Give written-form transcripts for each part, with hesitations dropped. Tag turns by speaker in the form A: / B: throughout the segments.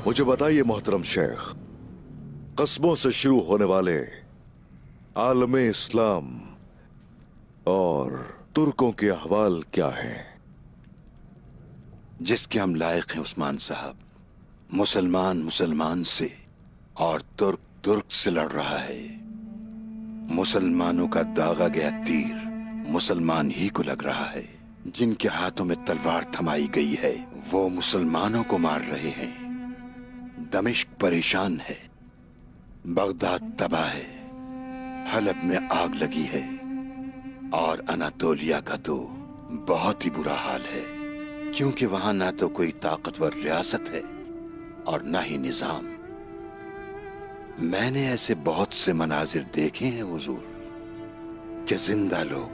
A: मुझे बताइए मोहतरम शेख, कस्बों से शुरू होने वाले आलमे इस्लाम और तुर्कों के अहवाल क्या हैं?
B: जिसके हम लायक हैं उस्मान साहब। मुसलमान मुसलमान से और तुर्क तुर्क से लड़ रहा है। मुसलमानों का दागा गया तीर मुसलमान ही को लग रहा है। जिनके हाथों में तलवार थमाई गई है वो मुसलमानों को मार रहे हैं। दमिश्क परेशान है, बगदाद तबाह है, हलब में आग लगी है और अनातोलिया का तो बहुत ही बुरा हाल है, क्योंकि वहां ना तो कोई ताकतवर रियासत है और ना ही निजाम। मैंने ऐसे बहुत से मनाजिर देखे हैं हुजूर कि जिंदा लोग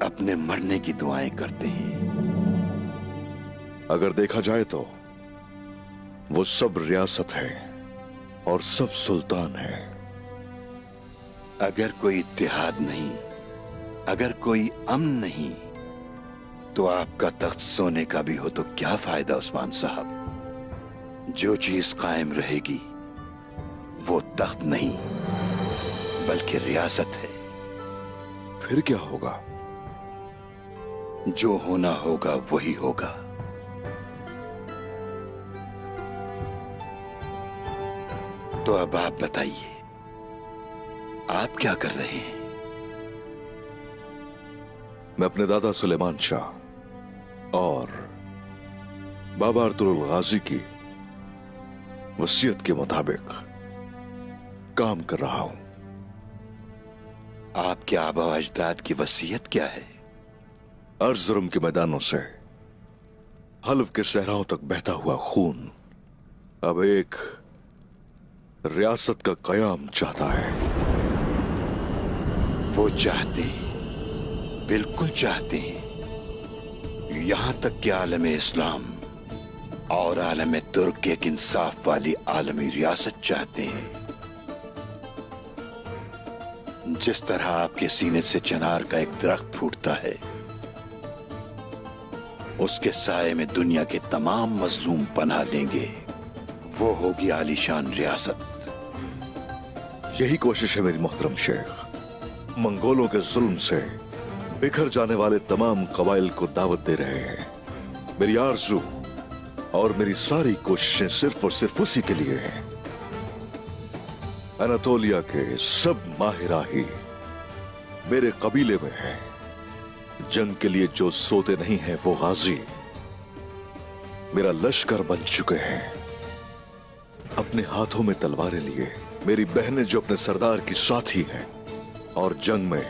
B: अपने मरने की दुआएं करते हैं।
A: अगर देखा जाए तो वो सब रियासत है और सब सुल्तान है।
B: अगर कोई इत्तेहाद नहीं, अगर कोई अमन नहीं, तो आपका तख्त सोने का भी हो तो क्या फायदा उस्मान साहब। जो चीज कायम रहेगी वो तख्त नहीं बल्कि रियासत है।
A: फिर क्या होगा?
B: जो होना होगा वही होगा। तो अब आप बताइए, आप क्या कर रहे हैं?
A: मैं अपने दादा सुलेमान शाह और बाबा अर्तुगरुल गाजी की वसीयत के मुताबिक काम कर रहा हूं।
B: आपके आबा व अजदाद की वसीयत क्या है?
A: अर्जुरुम के मैदानों से हल्ब के सहराओं तक बहता हुआ खून अब एक रियासत का कयाम चाहता है।
B: वो चाहते हैं, बिल्कुल चाहते हैं। यहां तक कि आलमे इस्लाम और आलमे तुर्क एक इंसाफ वाली आलमी रियासत चाहते हैं। जिस तरह आपके सीने से चिनार का एक दरख्त फूटता है, उसके साए में दुनिया के तमाम मजलूम पनाह लेंगे, वो होगी आलीशान रियासत।
A: यही कोशिश है मेरी मोहतरम शेख। मंगोलों के जुल्म से बिखर जाने वाले तमाम कबाइल को दावत दे रहे हैं। मेरी आरज़ू और मेरी सारी कोशिशें सिर्फ और सिर्फ उसी के लिए हैं। अनातोलिया के सब माहिराही मेरे कबीले में हैं। जंग के लिए जो सोते नहीं हैं वो गाजी मेरा लश्कर बन चुके हैं। अपने हाथों में तलवारें लिए मेरी बहनें जो अपने सरदार की साथी हैं और जंग में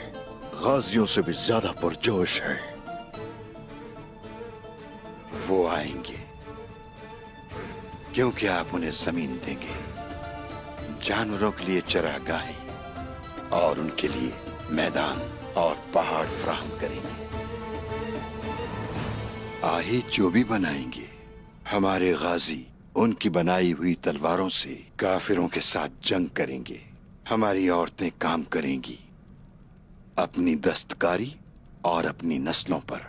A: गाजियों से भी ज्यादा पुरजोश है।
B: वो आएंगे क्योंकि आप उन्हें जमीन देंगे, जानवरों के लिए चरागाहें और उनके लिए मैदान और पहाड़ फराहम करेंगे। आही जो भी बनाएंगे, हमारे गाजी उनकी बनाई हुई तलवारों से काफिरों के साथ जंग करेंगे। हमारी औरतें काम करेंगी अपनी दस्तकारी और अपनी नस्लों पर।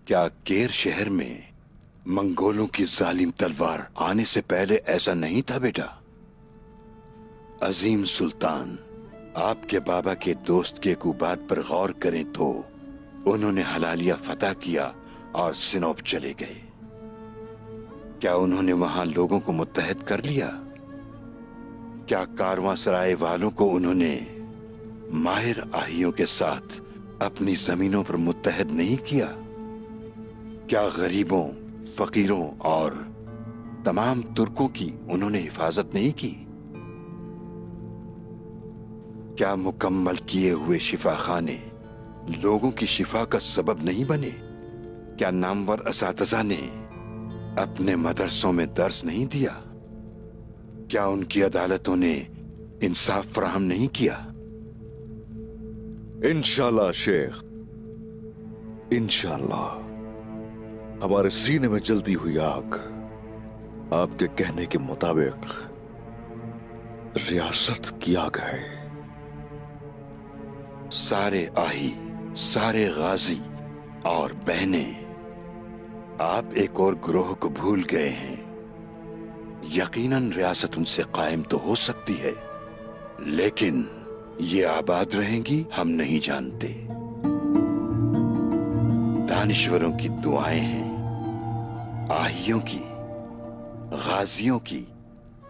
B: क्या केर शहर में मंगोलों की जालिम तलवार आने से पहले ऐसा नहीं था बेटा? अजीम सुल्तान, आपके बाबा के दोस्त के एक बात पर गौर करें तो उन्होंने हलालिया फतह किया और सिनोब चले गए। क्या उन्होंने वहां लोगों को मुत्तहद कर लिया? क्या कारवां सराय वालों को उन्होंने माहिर आहियों के साथ अपनी जमीनों पर मुत्तहद नहीं किया? क्या गरीबों, फकीरों और तमाम तुर्कों की उन्होंने हिफाजत नहीं की? क्या मुकम्मल किए हुए शिफाखाने लोगों की शिफा का सबब नहीं बने? क्या नामवर असातिज़ा ने अपने मदरसों में दर्स नहीं दिया? क्या उनकी अदालतों ने इंसाफ फराहम नहीं किया?
A: इंशाल्लाह शेख, इंशाल्लाह हमारे सीने में जलती हुई आग आपके कहने के मुताबिक रियासत की आग है।
B: सारे आही, सारे गाजी और बहनें, आप एक और ग्रोह को भूल गए हैं। यकीनन रियासत उनसे कायम तो हो सकती है, लेकिन ये आबाद रहेंगी हम नहीं जानते। दानिश्वरों की दुआएं हैं, आहियों की, गाजियों की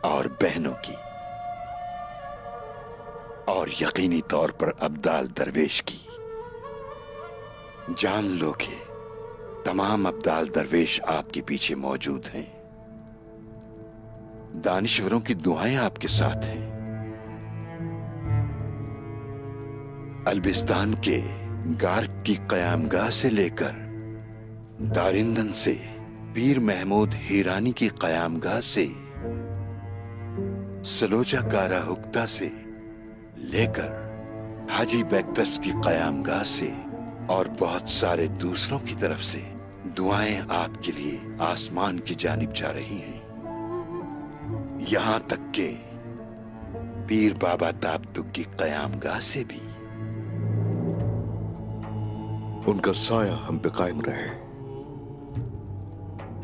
B: और बहनों की, और यकीनी तौर पर अब्दाल दरवेश की। जान लो कि तमाम अब्दाल दरवेश आपके पीछे मौजूद हैं। दानिश्वरों की दुआएं आपके साथ हैं। अल्बिस्तान के गार्क की कयामगाह से लेकर दारिंदन से पीर महमूद हीरानी की कयामगाह से, सलोजा कारा हुक्ता से लेकर हाजी बैक्तस की कयामगाह से और बहुत सारे दूसरों की तरफ से दुआएं आपके लिए आसमान की जानिब जा रही हैं। यहां तक के पीर बाबा ताबतुक की कयामगाह से भी।
A: उनका साया हम पे कायम रहे।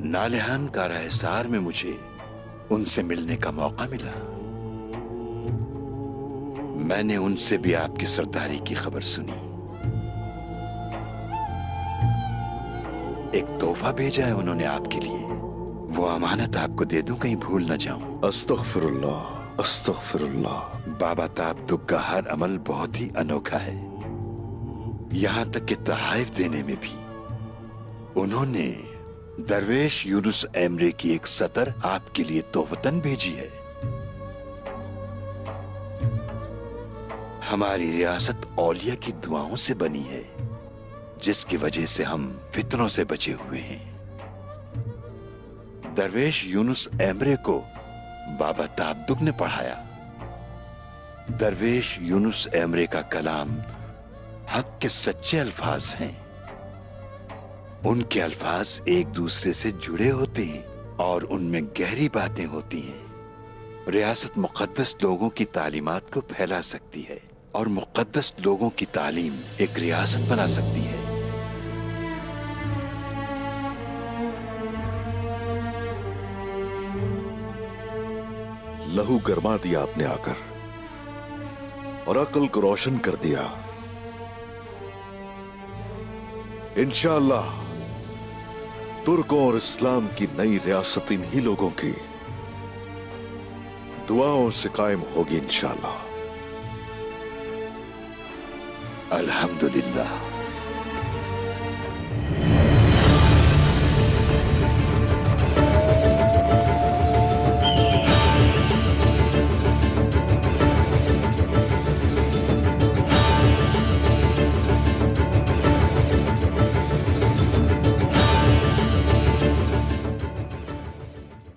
B: नालेहान कारा हिसार में मुझे उनसे मिलने का मौका मिला। मैंने उनसे भी आपकी सरदारी की खबर सुनी। एक तोहफा भेजा है उन्होंने आपके लिए, वो अमानत आपको दे दूं, कहीं भूल न जाऊं।
A: अस्तगफिरुल्लाह, अस्तगफिरुल्लाह।
B: बाबा ताबतुक का हर अमल बहुत ही अनोखा है। यहां तक कि तहाइफ देने में भी उन्होंने दरवेश यूनुस एमरे की एक सतर आपके लिए तोहफतन भेजी है। हमारी रियासत औलिया की दुआओं से बनी है, जिसकी वजह से हम फितनों से बचे हुए हैं। दरवेश यूनुस एमरे को बाबा ताबतुक ने पढ़ाया। दरवेश यूनुस एमरे का कलाम हक के सच्चे अल्फाज हैं। उनके अल्फाज एक दूसरे से जुड़े होते हैं और उनमें गहरी बातें होती हैं। रियासत मुक़द्दस लोगों की तालीमात को फैला सकती है और मुक़द्दस लोगों की तालीम एक रियासत बना सकती है।
A: लहू गरमा दिया आपने आकर और अक्ल को रोशन कर दिया। इंशाअल्लाह तुर्कों और इस्लाम की नई रियासत इन्हीं लोगों की दुआओं से कायम होगी इंशाअल्लाह।
B: अल्हम्दुलिल्लाह।